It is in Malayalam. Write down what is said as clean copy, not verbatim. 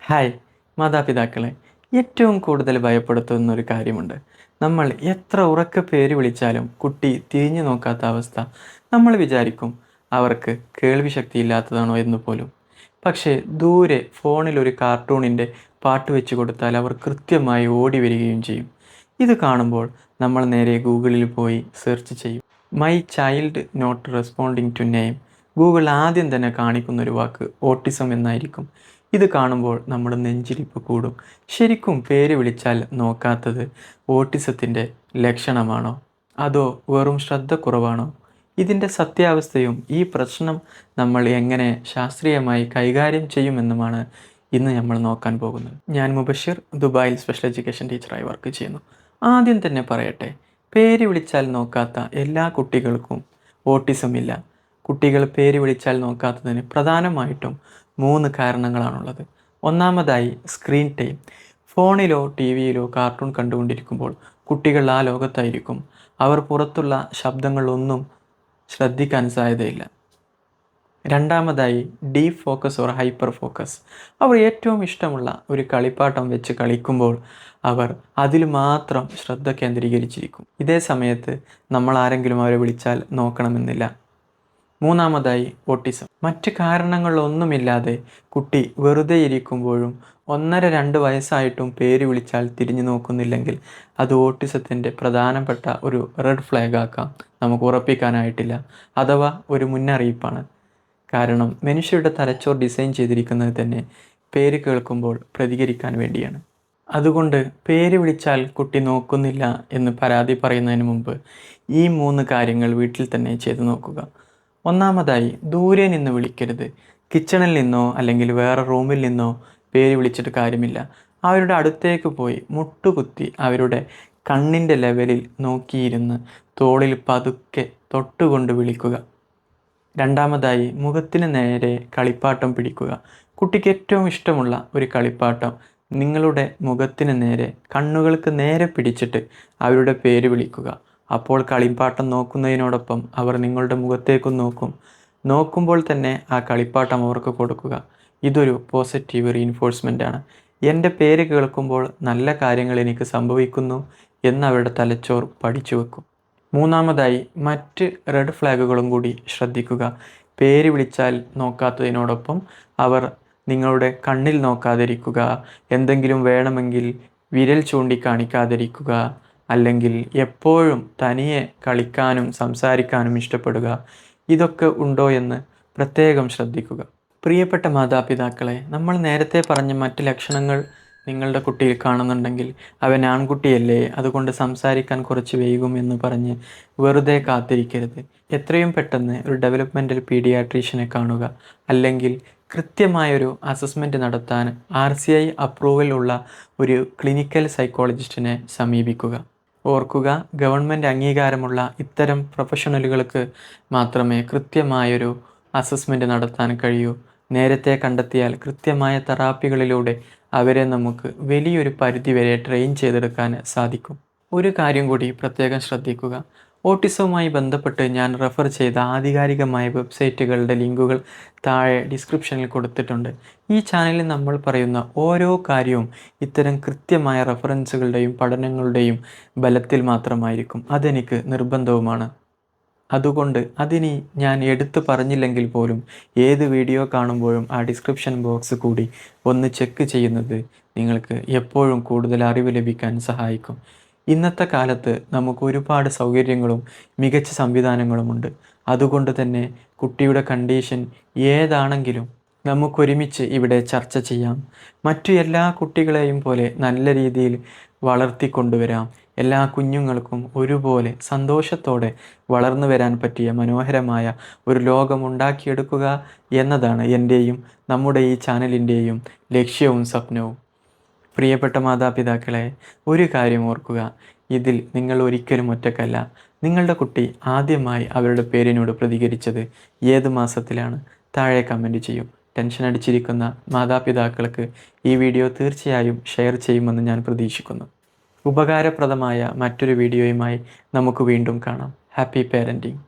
ഹായ് മാതാപിതാക്കളെ, ഏറ്റവും കൂടുതൽ ഭയപ്പെടുത്തുന്ന ഒരു കാര്യമുണ്ട്. നമ്മൾ എത്ര ഉറക്കെ പേര് വിളിച്ചാലും കുട്ടി തിരിഞ്ഞു നോക്കാത്ത അവസ്ഥ. നമ്മൾ വിചാരിക്കും അവർക്ക് കേൾവി ശക്തി ഇല്ലാത്തതാണോ എന്ന് പോലും. പക്ഷേ ദൂരെ ഫോണിൽ ഒരു കാർട്ടൂണിൻ്റെ പാട്ട് വെച്ച് കൊടുത്താൽ അവർ കൃത്യമായി ഓടി വരികയും ചെയ്യും. ഇത് കാണുമ്പോൾ നമ്മൾ നേരെ ഗൂഗിളിൽ പോയി സെർച്ച് ചെയ്യും. My child not responding to name. Google ആദ്യം തന്നെ കാണിക്കുന്നൊരു വാക്ക് ഓട്ടിസം എന്നായിരിക്കും. ഇത് കാണുമ്പോൾ നമ്മുടെ നെഞ്ചിരിപ്പ് കൂടും. ശരിക്കും പേര് വിളിച്ചാൽ നോക്കാത്തത് ഓട്ടിസത്തിൻ്റെ ലക്ഷണമാണോ, അതോ വെറും ശ്രദ്ധക്കുറവാണോ? ഇതിൻ്റെ സത്യാവസ്ഥയും ഈ പ്രശ്നം നമ്മൾ എങ്ങനെ ശാസ്ത്രീയമായി കൈകാര്യം ചെയ്യുമെന്നുമാണ് ഇന്ന് നമ്മൾ നോക്കാൻ പോകുന്നത്. ഞാൻ മുബഷിർ, ദുബായിൽ സ്പെഷ്യൽ എഡ്യൂക്കേഷൻ ടീച്ചറായി വർക്ക് ചെയ്യുന്നു. ആദ്യം തന്നെ പറയട്ടെ, പേര് വിളിച്ചാൽ നോക്കാത്ത എല്ലാ കുട്ടികൾക്കും ഓട്ടിസം ഇല്ല. കുട്ടികൾ പേര് വിളിച്ചാൽ നോക്കാത്തതിന് പ്രധാനമായിട്ടും 3 കാരണങ്ങളാണുള്ളത്. ഒന്നാമതായി സ്ക്രീൻ ടൈം. ഫോണിലോ ടി വിയിലോ കാർട്ടൂൺ കണ്ടുകൊണ്ടിരിക്കുമ്പോൾ കുട്ടികൾ ആ ലോകത്തായിരിക്കും. അവർ പുറത്തുള്ള ശബ്ദങ്ങളൊന്നും ശ്രദ്ധിക്കാൻ സാധ്യതയില്ല. രണ്ടാമതായി deep focus or hyper focus. അവർ ഏറ്റവും ഇഷ്ടമുള്ള ഒരു കളിപ്പാട്ടം വെച്ച് കളിക്കുമ്പോൾ അവർ അതിൽ മാത്രം ശ്രദ്ധ കേന്ദ്രീകരിച്ചിരിക്കും. ഇതേ സമയത്ത് നമ്മൾ ആരെങ്കിലും അവരെ വിളിച്ചാൽ നോക്കണമെന്നില്ല. മൂന്നാമതായി ഓട്ടിസം. മറ്റ് കാരണങ്ങളൊന്നുമില്ലാതെ കുട്ടി വെറുതെ ഇരിക്കുമ്പോഴും 1.5-2 വയസ്സായിട്ടും പേര് വിളിച്ചാൽ തിരിഞ്ഞു നോക്കുന്നില്ലെങ്കിൽ അത് ഓട്ടിസത്തിൻ്റെ പ്രധാനപ്പെട്ട ഒരു റെഡ് ഫ്ലാഗ് ആക്കാം. നമുക്ക് ഉറപ്പിക്കാനായിട്ടില്ല, അഥവാ ഒരു മുന്നറിയിപ്പാണ്. കാരണം മനുഷ്യരുടെ തലച്ചോർ ഡിസൈൻ ചെയ്തിരിക്കുന്നത് തന്നെ പേര് കേൾക്കുമ്പോൾ പ്രതികരിക്കാൻ വേണ്ടിയാണ്. അതുകൊണ്ട് പേര് വിളിച്ചാൽ കുട്ടി നോക്കുന്നില്ല എന്ന് പരാതി പറയുന്നതിന് മുമ്പ് ഈ 3 കാര്യങ്ങൾ വീട്ടിൽ തന്നെ ചെയ്തു നോക്കുക. ഒന്നാമതായി, ദൂരെ നിന്ന് വിളിക്കരുത്. കിച്ചണിൽ നിന്നോ അല്ലെങ്കിൽ വേറെ റൂമിൽ നിന്നോ പേര് വിളിച്ചിട്ട് കാര്യമില്ല. അവരുടെ അടുത്തേക്ക് പോയി മുട്ടുകുത്തി അവരുടെ കണ്ണിൻ്റെ ലെവലിൽ നോക്കിയിരുന്ന് തോളിൽ പതുക്കെ തൊട്ടുകൊണ്ട് വിളിക്കുക. രണ്ടാമതായി, മുഖത്തിന് നേരെ കളിപ്പാട്ടം പിടിക്കുക. കുട്ടിക്ക് ഏറ്റവും ഇഷ്ടമുള്ള ഒരു കളിപ്പാട്ടം നിങ്ങളുടെ മുഖത്തിന് നേരെ, കണ്ണുകൾക്ക് നേരെ പിടിച്ചിട്ട് അവരുടെ പേര് വിളിക്കുക. അപ്പോൾ കളിപ്പാട്ടം നോക്കുന്നതിനോടൊപ്പം അവർ നിങ്ങളുടെ മുഖത്തേക്കും നോക്കും. നോക്കുമ്പോൾ തന്നെ ആ കളിപ്പാട്ടം അവർക്ക് കൊടുക്കുക. ഇതൊരു പോസിറ്റീവ് റീഇൻഫോഴ്സ്മെൻ്റ് ആണ്. എൻ്റെ പേര് കേൾക്കുമ്പോൾ നല്ല കാര്യങ്ങൾ എനിക്ക് സംഭവിക്കുന്നു എന്ന് അവരുടെ തലച്ചോർ പഠിച്ചു വെക്കും. മൂന്നാമതായി, മറ്റ് റെഡ് ഫ്ലാഗുകളും കൂടി ശ്രദ്ധിക്കുക. പേര് വിളിച്ചാൽ നോക്കാത്തതിനോടൊപ്പം അവർ നിങ്ങളുടെ കണ്ണിൽ നോക്കാതിരിക്കുക, എന്തെങ്കിലും വേണമെങ്കിൽ വിരൽ ചൂണ്ടിക്കാണിക്കാതിരിക്കുക, അല്ലെങ്കിൽ എപ്പോഴും തനിയെ കളിക്കാനും സംസാരിക്കാനും ഇഷ്ടപ്പെടുക. ഇതൊക്കെ ഉണ്ടോ എന്ന് പ്രത്യേകം ശ്രദ്ധിക്കുക. പ്രിയപ്പെട്ട മാതാപിതാക്കളെ, നമ്മൾ നേരത്തെ പറഞ്ഞ മറ്റ് ലക്ഷണങ്ങൾ നിങ്ങളുടെ കുട്ടിയിൽ കാണുന്നുണ്ടെങ്കിൽ അവൻ ആൺകുട്ടിയല്ലേ, അതുകൊണ്ട് സംസാരിക്കാൻ കുറച്ച് വൈകും എന്ന് പറഞ്ഞ് വെറുതെ കാത്തിരിക്കരുത്. എത്രയും പെട്ടെന്ന് ഒരു ഡെവലപ്മെൻറ്റൽ പീഡിയാട്രീഷ്യനെ കാണുക, അല്ലെങ്കിൽ കൃത്യമായൊരു അസസ്മെൻറ്റ് നടത്താൻ RCI അപ്രൂവൽ ഉള്ള ഒരു ക്ലിനിക്കൽ സൈക്കോളജിസ്റ്റിനെ സമീപിക്കുക. ഓർക്കുക, ഗവൺമെൻറ് അംഗീകാരമുള്ള ഇത്തരം പ്രൊഫഷണലുകൾക്ക് മാത്രമേ കൃത്യമായൊരു അസസ്മെൻറ്റ് നടത്താൻ കഴിയൂ. നേരത്തെ കണ്ടെത്തിയാൽ കൃത്യമായ തെറാപ്പികളിലൂടെ അവരെ നമുക്ക് വലിയൊരു പരിധിവരെ ട്രെയിൻ ചെയ്തെടുക്കാൻ സാധിക്കും. ഒരു കാര്യം കൂടി പ്രത്യേകം ശ്രദ്ധിക്കുക. ഓട്ടിസവുമായി ബന്ധപ്പെട്ട് ഞാൻ റെഫർ ചെയ്ത ആധികാരികമായ വെബ്സൈറ്റുകളുടെ ലിങ്കുകൾ താഴെ ഡിസ്ക്രിപ്ഷനിൽ കൊടുത്തിട്ടുണ്ട്. ഈ ചാനലിൽ നമ്മൾ പറയുന്ന ഓരോ കാര്യവും ഇത്തരം കൃത്യമായ റെഫറൻസുകളുടെയും പഠനങ്ങളുടെയും ബലത്തിൽ മാത്രമായിരിക്കും. അതെനിക്ക് നിർബന്ധവുമാണ്. അതുകൊണ്ട് അതിനി ഞാൻ എടുത്തു പറഞ്ഞില്ലെങ്കിൽ പോലും ഏത് വീഡിയോ കാണുമ്പോഴും ആ ഡിസ്ക്രിപ്ഷൻ ബോക്സ് കൂടി ഒന്ന് ചെക്ക് ചെയ്യുന്നത് നിങ്ങൾക്ക് എപ്പോഴും കൂടുതൽ അറിവ് ലഭിക്കാൻ സഹായിക്കും. ഇന്നത്തെ കാലത്ത് നമുക്ക് ഒരുപാട് സൗകര്യങ്ങളും മികച്ച സംവിധാനങ്ങളുമുണ്ട്. അതുകൊണ്ട് തന്നെ കുട്ടിയുടെ കണ്ടീഷൻ ഏതാണെങ്കിലും നമുക്കൊരുമിച്ച് ഇവിടെ ചർച്ച ചെയ്യാം. മറ്റു എല്ലാ കുട്ടികളെയും പോലെ നല്ല രീതിയിൽ വളർത്തിക്കൊണ്ടുവരാം. എല്ലാ കുഞ്ഞുങ്ങൾക്കും ഒരുപോലെ സന്തോഷത്തോടെ വളർന്നു വരാൻ പറ്റിയ മനോഹരമായ ഒരു ലോകമുണ്ടാക്കിയെടുക്കുക എന്നതാണ് എൻ്റെയും നമ്മുടെ ഈ ചാനലിൻ്റെയും ലക്ഷ്യവും സ്വപ്നവും. പ്രിയപ്പെട്ട മാതാപിതാക്കളെ, ഒരു കാര്യം ഓർക്കുക, ഇതിൽ നിങ്ങൾ ഒരിക്കലും ഒറ്റക്കല്ല. നിങ്ങളുടെ കുട്ടി ആദ്യമായി അവരുടെ പേരിനോട് പ്രതികരിച്ചത് ഏത് മാസത്തിലാണ്? താഴെ കമൻറ്റ് ചെയ്യും. ടെൻഷൻ അടിച്ചിരിക്കുന്ന മാതാപിതാക്കൾക്ക് ഈ വീഡിയോ തീർച്ചയായും ഷെയർ ചെയ്യുമെന്ന് ഞാൻ പ്രതീക്ഷിക്കുന്നു. ഉപകാരപ്രദമായ മറ്റൊരു വീഡിയോയുമായി നമുക്ക് വീണ്ടും കാണാം. Happy parenting.